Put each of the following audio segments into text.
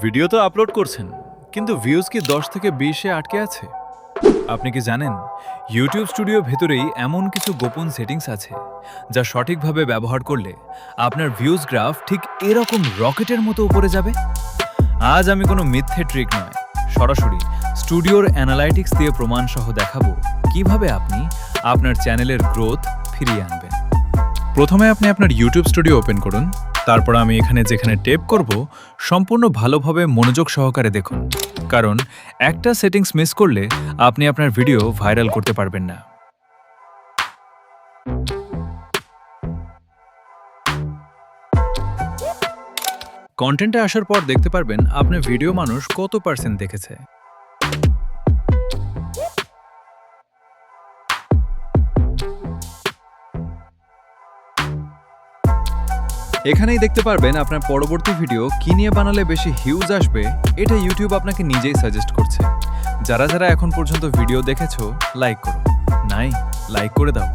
Video তো upload করছেন, কিন্তু ভিউজ কি 10 থেকে 20-এ আটকে আছে? আপনি কি জানেন ইউটিউব স্টুডিও ভেতরেই এমন কিছু গোপন সেটিংস আছে যা সঠিকভাবে ব্যবহার করলে আপনার ভিউজ গ্রাফ ঠিক এরকম রকেটের মতো উপরে যাবে? আজ আমি কোনো মিথ্যে ট্রিক নয়, সরাসরি স্টুডিওর অ্যানালাইটিক্স দিয়ে প্রমাণ সহ দেখাবো কিভাবে আপনি আপনার চ্যানেলের গ্রোথ ফিরিয়ে আনবেন। প্রথমে আপনি আপনার ইউটিউব স্টুডিও ওপেন করুন। তারপর আমি এখানে যেখানে টেপ করব সম্পূর্ণ ভালোভাবে মনোযোগ সহকারে দেখুন, কারণ একটা সেটিংস মিস করলে আপনি আপনার ভিডিও ভাইরাল করতে পারবেন না। কন্টেন্টে আসার পর দেখতে পারবেন আপনার ভিডিও মানুষ কত পার্সেন্ট দেখেছে। এখানেই দেখতে পারবেন আপনার পরবর্তী ভিডিও কি নিয়ে বানালে বেশি হিউজ আসবে। এটা ইউটিউব আপনাকে নিজেই সাজেস্ট করছে। যারা যারা এখন পর্যন্ত ভিডিও দেখেছো, লাইক করো। নাই, লাইক করে দাও।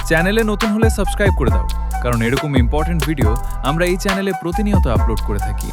চ্যানেলে নতুন হলে সাবস্ক্রাইব করে দাও, কারণ এরকম ইম্পর্টেন্ট ভিডিও আমরা এই চ্যানেলে প্রতিনিয়ত আপলোড করে থাকি।